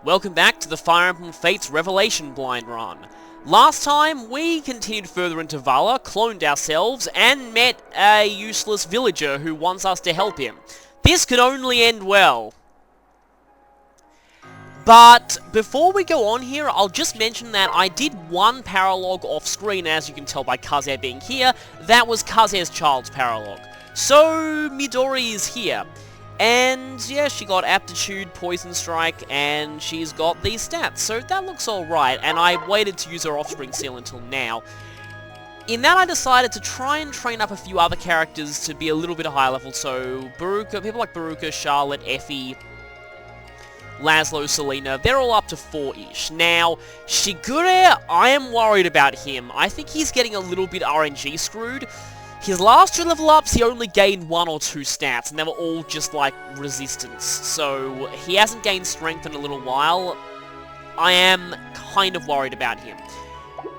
Welcome back to the Fire Emblem Fates Revelation blind run. Last time, we continued further into Vala, cloned ourselves, and met a useless villager who wants us to help him. This could only end well. But before we go on here, I'll just mention that I did one Paralogue off-screen, as you can tell by Kazer being here. That was Kazer's child's Paralogue. So, Midori is here. And, yeah, she got Aptitude, Poison Strike, and she's got these stats, so that looks alright, and I waited to use her Offspring Seal until now. In that, I decided to try and train up a few other characters to be a little bit higher level, so Baruka, people like Baruka, Charlotte, Effie, Laszlo, Selena, they're all up to 4-ish. Now, Shigure, I am worried about him. I think he's getting a little bit RNG screwed. His last 2 level ups, he only gained 1 or 2 stats, and they were all just, like, resistance. So, he hasn't gained strength in a little while. I am kind of worried about him.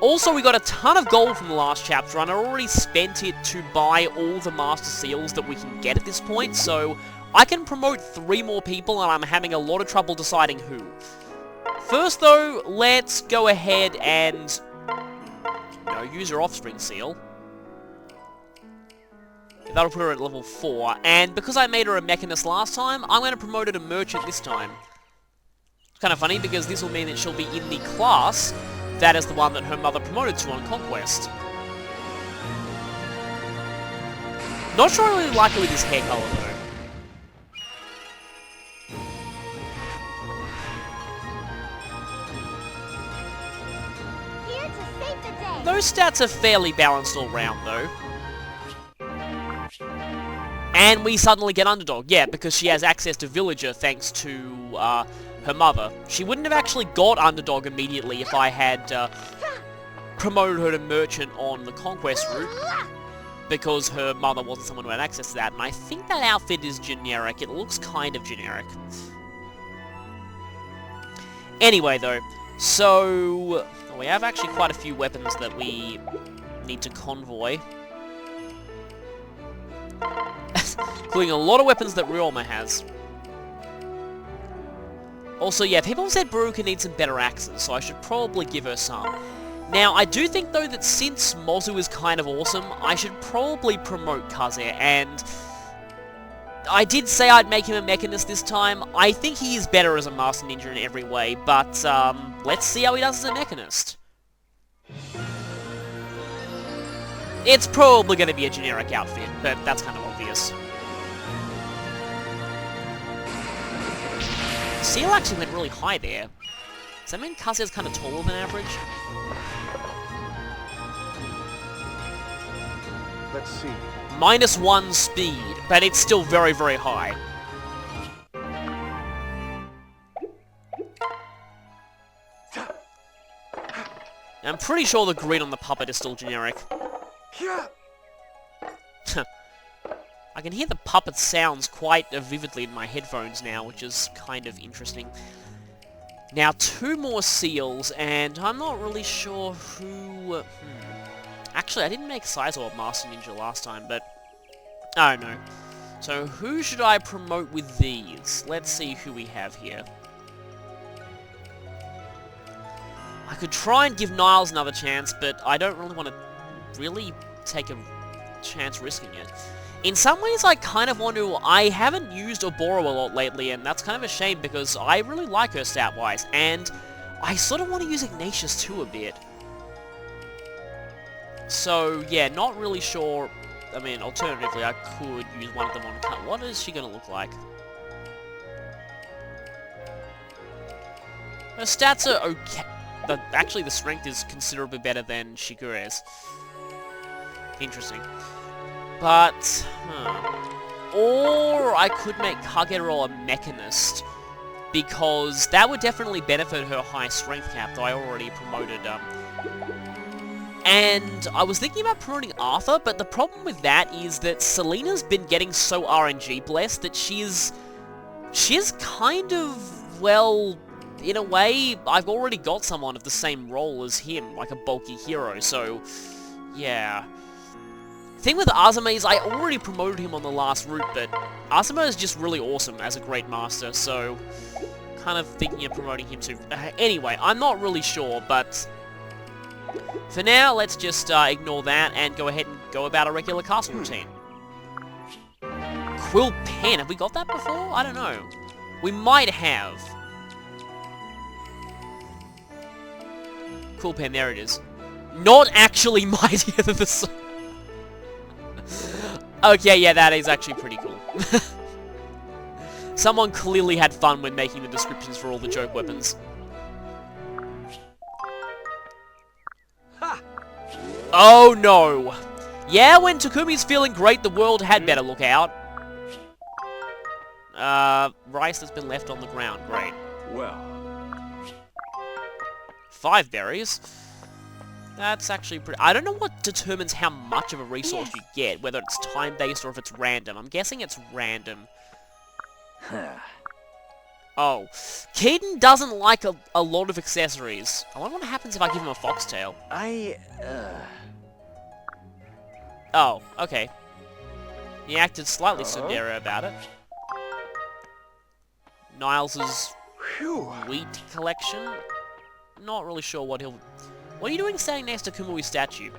Also, we got a ton of gold from the last chapter, and I already spent it to buy all the Master Seals that we can get at this point, so I can promote 3 more people, and I'm having a lot of trouble deciding who. First, though, let's go ahead and, use your Offspring Seal. That'll put her at level 4, and because I made her a Mechanist last time, I'm going to promote her to Merchant this time. It's kind of funny, because this will mean that she'll be in the class that is the one that her mother promoted to on Conquest. Not sure I really like her with this hair colour, though. Here to save the day. Those stats are fairly balanced all round, though. And we suddenly get Underdog, yeah, because she has access to Villager thanks to her mother. She wouldn't have actually got Underdog immediately if I had promoted her to Merchant on the Conquest route, because her mother wasn't someone who had access to that, and I think that outfit is generic. It looks kind of generic. Anyway, though, so we have actually quite a few weapons that we need to convoy. Including a lot of weapons that Ryoma has. Also, yeah, people said Baruka needs some better axes, so I should probably give her some. Now, I do think, though, that since Mozu is kind of awesome, I should probably promote Kazer, and I did say I'd make him a Mechanist this time. I think he is better as a Master Ninja in every way, but let's see how he does as a Mechanist. It's probably going to be a generic outfit, but that's kind of obvious. Seal actually went really high there. Does that mean Kazer's kind of taller than average? Let's see. -1 speed, but it's still very, very high. I'm pretty sure the green on the puppet is still generic. I can hear the puppet sounds quite vividly in my headphones now, which is kind of interesting. Now, 2 more seals, and I'm not really sure who... Actually, I didn't make Sizorb Master Ninja last time, but I don't know. So, who should I promote with these? Let's see who we have here. I could try and give Niles another chance, but I don't really want to really take a chance risking it. In some ways, I kind of want to... I haven't used Oboro a lot lately, and that's kind of a shame, because I really like her stat-wise, and I sort of want to use Ignatius too a bit. So, yeah, not really sure... I mean, alternatively, I could use one of them on cut. What is she going to look like? Her stats are okay. Actually, the strength is considerably better than Shigure's. Interesting. But, or I could make Kagero a Mechanist, because that would definitely benefit her high strength cap, though I already promoted, and I was thinking about promoting Arthur, but the problem with that is that Selena's been getting so RNG blessed that she's kind of, well, in a way, I've already got someone of the same role as him, like a bulky hero, so, yeah. The thing with Azuma is I already promoted him on the last route, but Azuma is just really awesome as a great master, so kind of thinking of promoting him to... anyway, I'm not really sure, but... For now, let's just ignore that and go ahead and go about a regular castle routine. Quill Pen, have we got that before? I don't know. We might have. Quill Pen, there it is. Not actually mightier than the sun. Okay, yeah, that is actually pretty cool. Someone clearly had fun when making the descriptions for all the joke weapons. Ha! Oh no! Yeah, when Takumi's feeling great, the world had better look out. Rice has been left on the ground. Great. Well. 5 berries. That's actually pretty... I don't know what determines how much of a resource you get, whether it's time-based or if it's random. I'm guessing it's random. Oh. Keaton doesn't like a lot of accessories. I wonder what happens if I give him a foxtail. Oh, okay. He acted slightly tsundere about it. Niles's wheat collection. Not really sure what he'll... What are you doing standing next to Kumui's statue?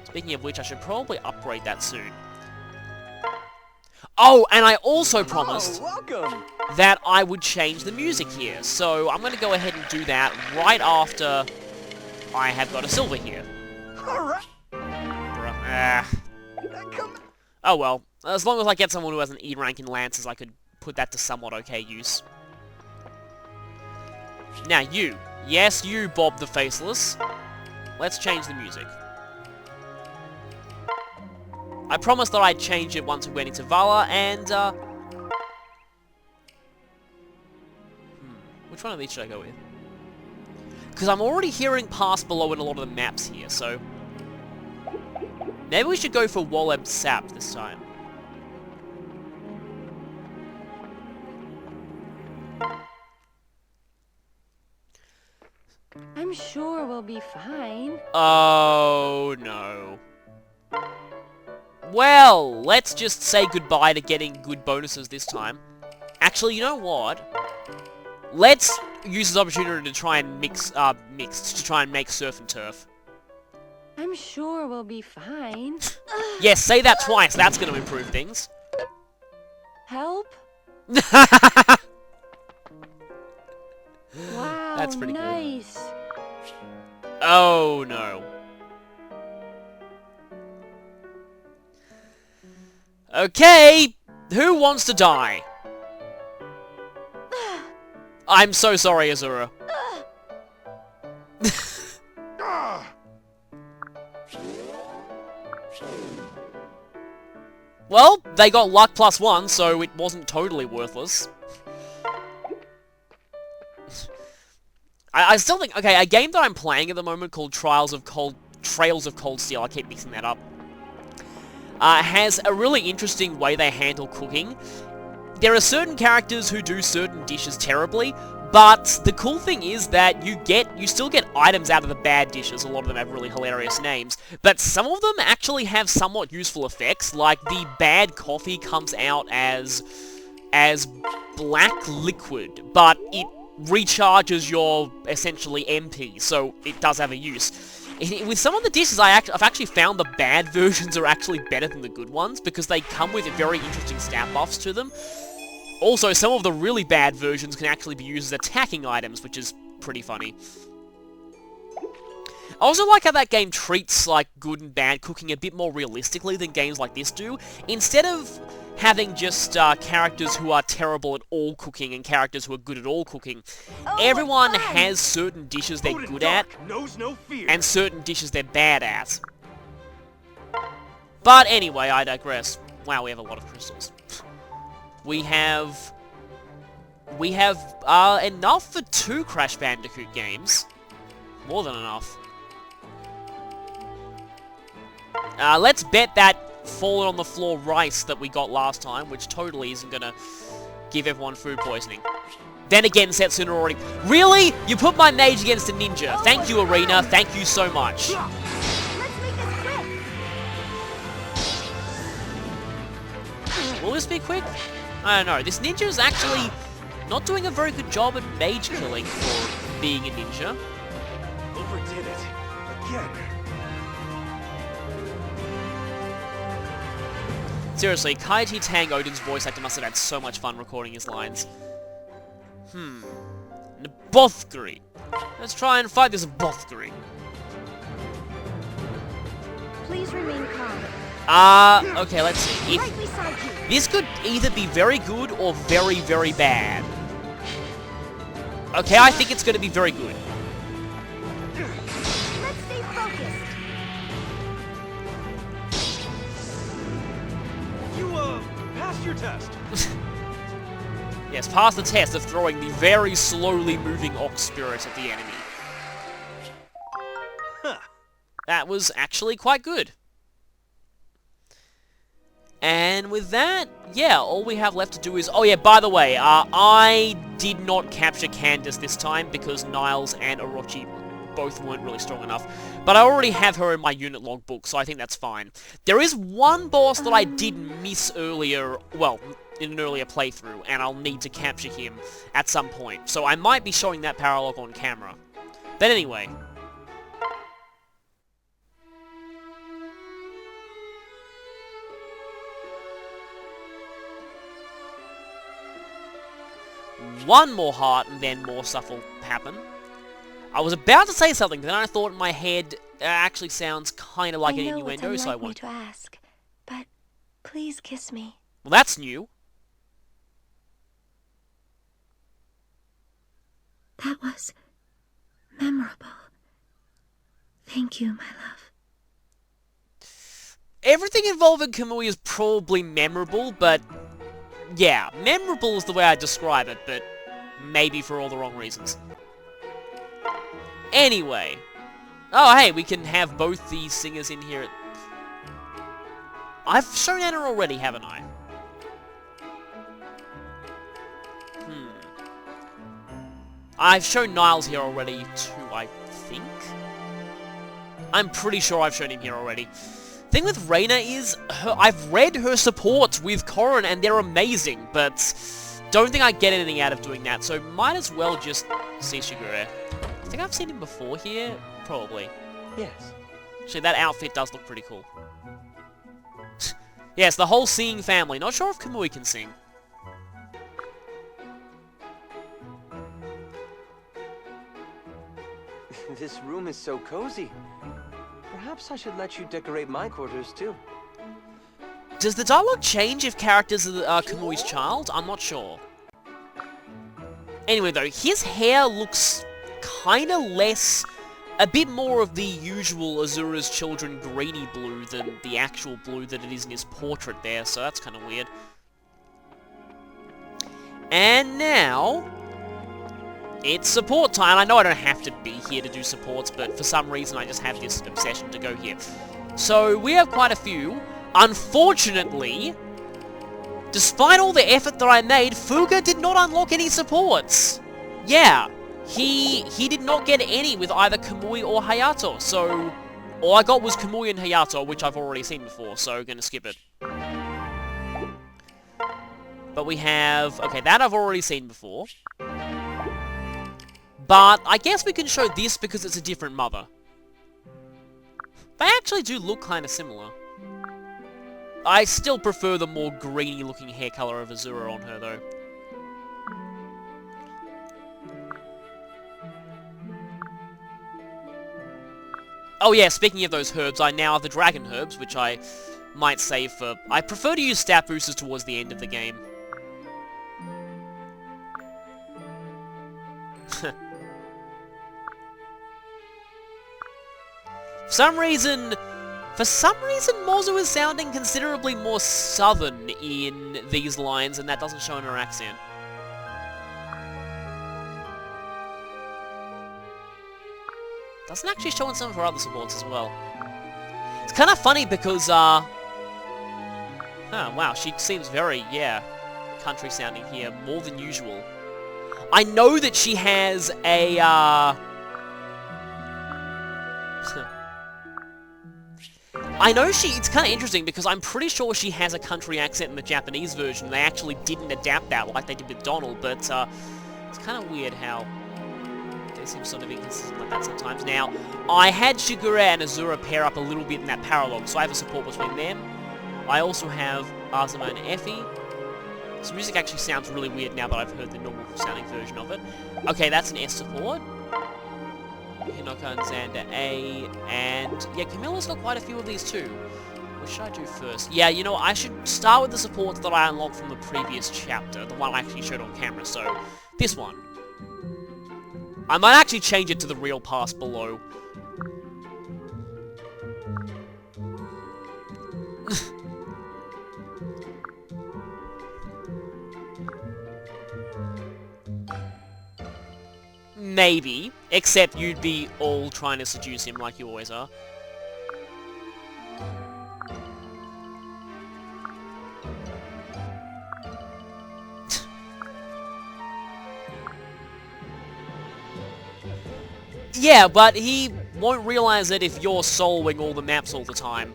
Speaking of which, I should probably upgrade that soon. Oh, and I also promised that I would change the music here. So I'm going to go ahead and do that right after I have got a silver here. Oh well. As long as I get someone who has an E rank in Lances, I could put that to somewhat okay use. Now you. Yes, you, Bob the Faceless. Let's change the music. I promised that I'd change it once we went into Vala, and, which one of these should I go with? Because I'm already hearing Pass Below in a lot of the maps here, so... Maybe we should go for Woleb Sap this time. I'm sure we'll be fine. Oh, no. Well, let's just say goodbye to getting good bonuses this time. Actually, you know what? Let's use this opportunity to try and to try and make Surf and Turf. I'm sure we'll be fine. Yes, say that twice. That's going to improve things. Help? Wow, that's pretty nice. Good. Oh, no. Okay, who wants to die? I'm so sorry, Azura. Well, they got luck +1, so it wasn't totally worthless. I still think, okay, a game that I'm playing at the moment called Trails of Cold Steel, I keep mixing that up, has a really interesting way they handle cooking. There are certain characters who do certain dishes terribly, but the cool thing is that you still get items out of the bad dishes. A lot of them have really hilarious names, but some of them actually have somewhat useful effects, like the bad coffee comes out as black liquid, but it recharges your, essentially, MP, so it does have a use. With some of the dishes, I've actually found the bad versions are actually better than the good ones, because they come with very interesting stat buffs to them. Also, some of the really bad versions can actually be used as attacking items, which is pretty funny. I also like how that game treats, like, good and bad cooking a bit more realistically than games like this do. Instead of having just characters who are terrible at all cooking and characters who are good at all cooking, everyone has certain dishes they're good at, and certain dishes they're bad at. But anyway, I digress. Wow, we have a lot of crystals. We have enough for 2 Crash Bandicoot games. More than enough. Let's bet that fallen on the floor rice that we got last time, which totally isn't gonna give everyone food poisoning. Then again, Setsuna already... Really? You put my mage against a ninja. Thank you, Arena. Thank you so much. Let's make this quick. Will this be quick? I don't know. This ninja is actually Not doing a very good job at mage killing for being a ninja. Overdid it. Again. Seriously, Kaiji Tang Odin's voice actor must have had so much fun recording his lines. Bothgri. Let's try and fight this Bothgri. Please remain calm. Okay, let's see. Right beside you. This could either be very good or very, very bad. Okay, I think it's going to be very good. Let's stay focused. You, passed your test. Yes, pass the test of throwing the very slowly moving Ox Spirit at the enemy. Huh. That was actually quite good. And with that, yeah, all we have left to do is... Oh yeah, by the way, I did not capture Candace this time because Niles and Orochi both weren't really strong enough. But I already have her in my unit logbook, so I think that's fine. There is one boss that I did miss earlier, well, in an earlier playthrough, and I'll need to capture him at some point. So I might be showing that Paralogue on camera. But anyway... One more heart, and then more stuff will happen. I was about to say something, then I thought in my head, actually sounds kind of like an innuendo, so I won't. to ask, but please kiss me. Well, that's new. That was memorable. Thank you, my love. Everything involving Kamui is probably memorable, but... Yeah, memorable is the way I describe it, but maybe for all the wrong reasons. Anyway. Oh, hey, we can have both these singers in here. I've shown Anna already, haven't I? I've shown Niles here already, too, I think? I'm pretty sure I've shown him here already. Thing with Reina is, I've read her supports with Corrin, and they're amazing, but don't think I get anything out of doing that, so might as well just see Shigure. I think I've seen him before here, probably. Yes. Actually, that outfit does look pretty cool. Yes, the whole singing family. Not sure if Kamui can sing. This room is so cozy. Perhaps I should let you decorate my quarters, too. Does the dialogue change if characters are Kamui's child? I'm not sure. Anyway, though, his hair looks kinda less... a bit more of the usual Azura's Children greeny blue than the actual blue that it is in his portrait there, so that's kinda weird. And now... it's support time. I know I don't have to be here to do supports, but for some reason I just have this obsession to go here. So, we have quite a few. Unfortunately, despite all the effort that I made, Fuga did not unlock any supports. Yeah, he did not get any with either Kamui or Hayato, so all I got was Kamui and Hayato, which I've already seen before, so gonna skip it. But we have... okay, that I've already seen before. But I guess we can show this because it's a different mother. They actually do look kind of similar. I still prefer the more greeny looking hair color of Azura on her though. Oh yeah, speaking of those herbs, I now have the dragon herbs, which I might save for... I prefer to use stat boosters towards the end of the game. For some reason, Mozu is sounding considerably more southern in these lines, and that doesn't show in her accent. Doesn't actually show in some of her other supports as well. It's kind of funny because, oh, wow, she seems very, yeah, country sounding here, more than usual. I know that she has a, I know it's kind of interesting because I'm pretty sure she has a country accent in the Japanese version. They actually didn't adapt that like they did with Donald, but it's kind of weird how they seem sort of inconsistent like that sometimes. Now, I had Shigure and Azura pair up a little bit in that Paralogue, so I have a support between them. I also have Azuma and Effie. This music actually sounds really weird now that I've heard the normal sounding version of it. Okay, that's an S support. Hinoka and Xander A, and yeah, Camilla's got quite a few of these too. What should I do first? Yeah, you know, I should start with the supports that I unlocked from the previous chapter, the one I actually showed on camera, so this one. I might actually change it to the real pass below. Maybe, except you'd be all trying to seduce him like you always are. Yeah, but he won't realize it if you're soloing all the maps all the time.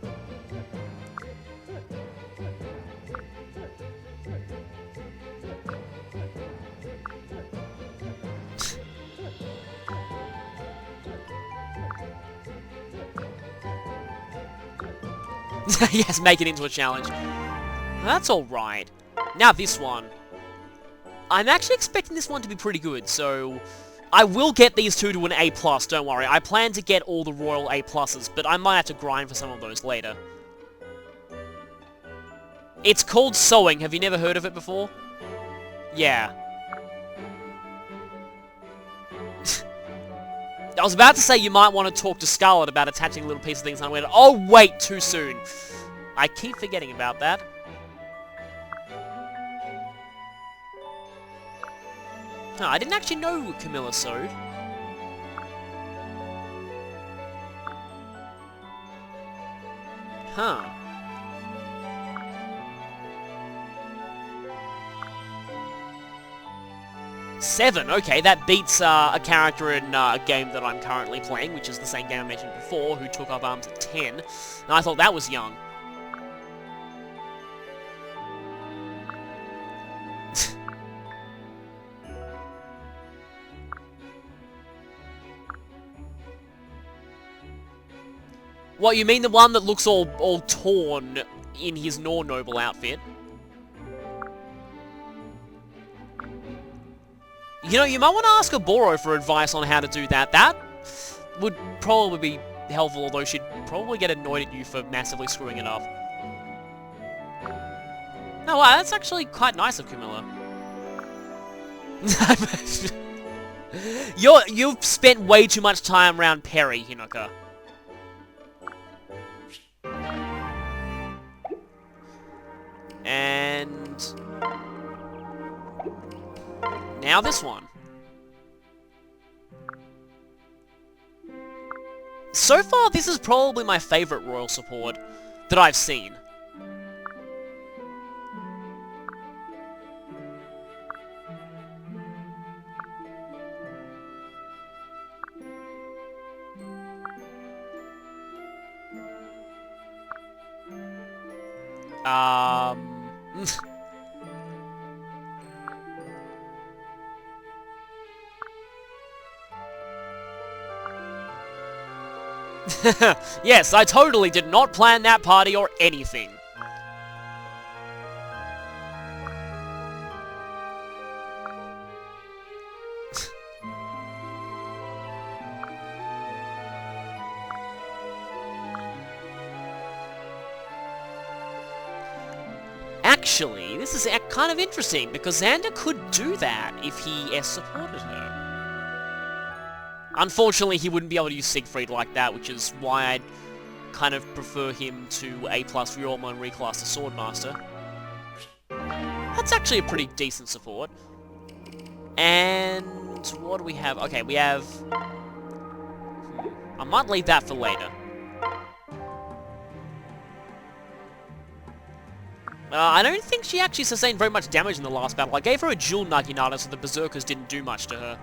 Yes, make it into a challenge. That's alright. Now this one. I'm actually expecting this one to be pretty good, so I will get these two to an A+, don't worry. I plan to get all the royal A+, but I might have to grind for some of those later. It's called sewing. Have you never heard of it before? Yeah. I was about to say you might want to talk to Scarlet about attaching little pieces of things, and I went, oh wait, too soon. I keep forgetting about that. Huh, I didn't actually know Camilla sewed. Huh. Seven, okay, that beats a character in a game that I'm currently playing, which is the same game I mentioned before, who took up arms at 10. And I thought that was young. What, you mean the one that looks all torn in his Noble outfit? You know, you might want to ask Oboro for advice on how to do that. That would probably be helpful, although she'd probably get annoyed at you for massively screwing it up. Oh wow, that's actually quite nice of Camilla. You've spent way too much time around Perry, Hinoka. And now this one. So far, this is probably my favorite royal support that I've seen. Yes, I totally did not plan that party or anything. Actually, this is kind of interesting, because Xander could do that if he supported her. Unfortunately, he wouldn't be able to use Siegfried like that, which is why I'd kind of prefer him to A+ Ryoma and reclass the Swordmaster. That's actually a pretty decent support. And what do we have? Okay, we have... I might leave that for later. I don't think she actually sustained very much damage in the last battle. I gave her a dual Naginata, so the Berserkers didn't do much to her.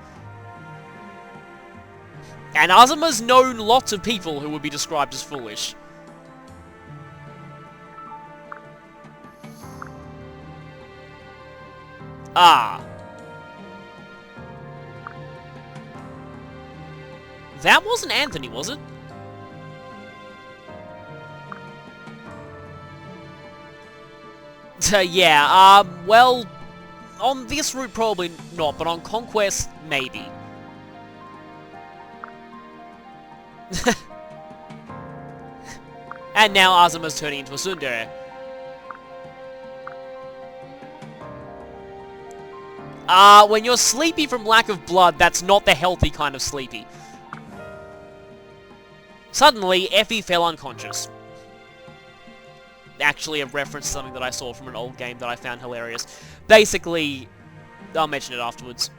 And Azuma's known lots of people who would be described as foolish. Ah. That wasn't Anthony, was it? Yeah, well, on this route probably not, but on Conquest, maybe. And now Azuma's turning into a tsundere. When you're sleepy from lack of blood, that's not the healthy kind of sleepy. Suddenly, Effie fell unconscious. Actually, a reference to something that I saw from an old game that I found hilarious. Basically, I'll mention it afterwards.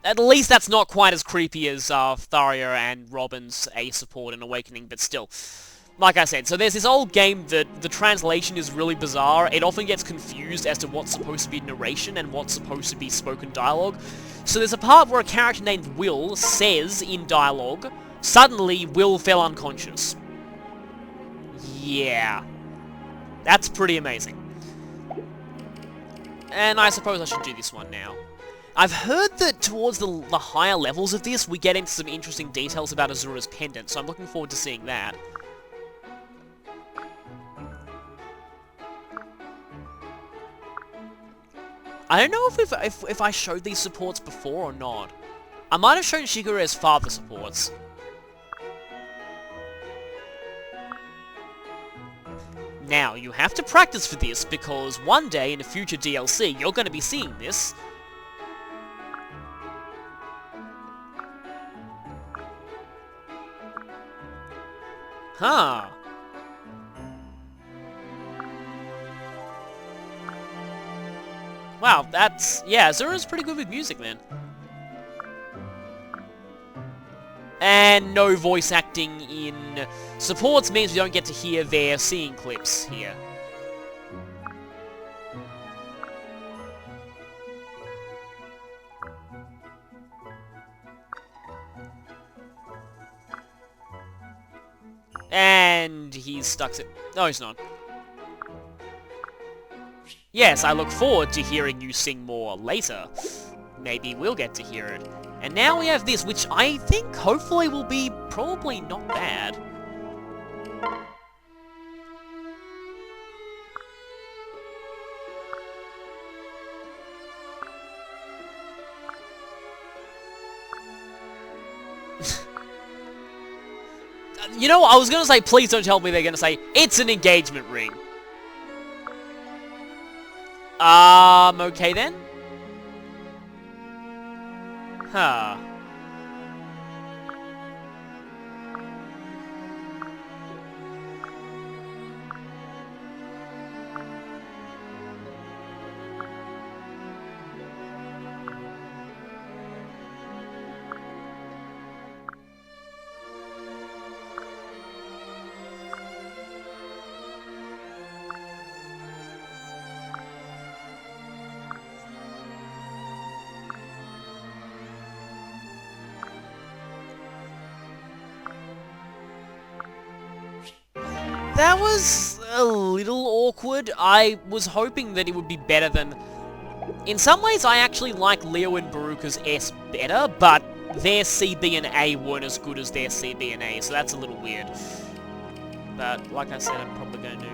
At least that's not quite as creepy as Tharia and Robin's A support in Awakening, but still. Like I said, so there's this old game that the translation is really bizarre. It often gets confused as to what's supposed to be narration and what's supposed to be spoken dialogue. So there's a part where a character named Will says in dialogue, suddenly Will fell unconscious. Yeah. That's pretty amazing. And I suppose I should do this one now. I've heard that towards the higher levels of this, we get into some interesting details about Azura's pendant, so I'm looking forward to seeing that. I don't know if I showed these supports before or not. I might have shown Shigure's father supports. Now, you have to practice for this, because one day in a future DLC, you're going to be seeing this. Huh. Wow, that's... yeah, Azura's pretty good with music, then. And no voice acting in supports means we don't get to hear their singing clips here. And he's stuck it. No, he's not. Yes, I look forward to hearing you sing more later. Maybe we'll get to hear it. And now we have this, which I think hopefully will be probably not bad. You know what, I was gonna say, please don't tell me they're gonna say, it's an engagement ring. Okay then. Huh. That was a little awkward. I was hoping that it would be better than... In some ways, I actually like Leo and Baruka's S better, but their CB and A weren't as good as their CB and A, so that's a little weird. But, like I said, I'm probably going to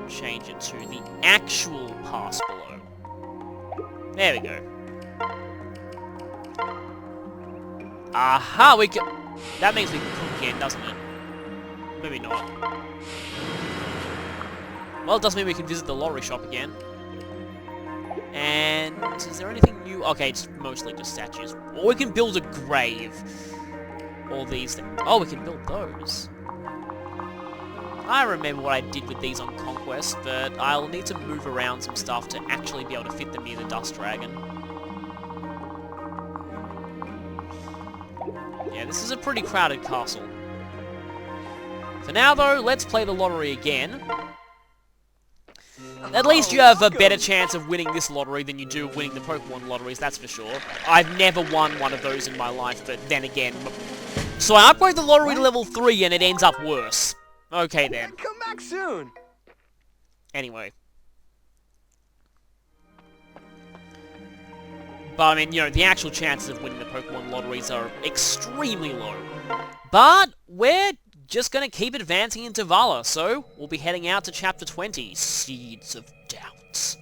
change it to the actual pass below. There we go. Aha, we can... That means we can cook again, doesn't it? Maybe not. Well, it does mean we can visit the lottery shop again. And is there anything new? Okay, it's mostly just statues. Or we can build a grave. All these things. Oh, we can build those. I remember what I did with these on Conquest, but I'll need to move around some stuff to actually be able to fit them near the Dust Dragon. Yeah, this is a pretty crowded castle. For now, though, let's play the lottery again. At least you have a better chance of winning this lottery than you do winning the Pokemon lotteries, that's for sure. I've never won one of those in my life, but then again... So I upgrade the lottery to level 3 and it ends up worse. Okay then. Come back soon! Anyway. But, I mean, you know, the actual chances of winning the Pokemon lotteries are extremely low. But, we're just gonna keep advancing into Vala, so we'll be heading out to Chapter 20, Seeds of Doubt.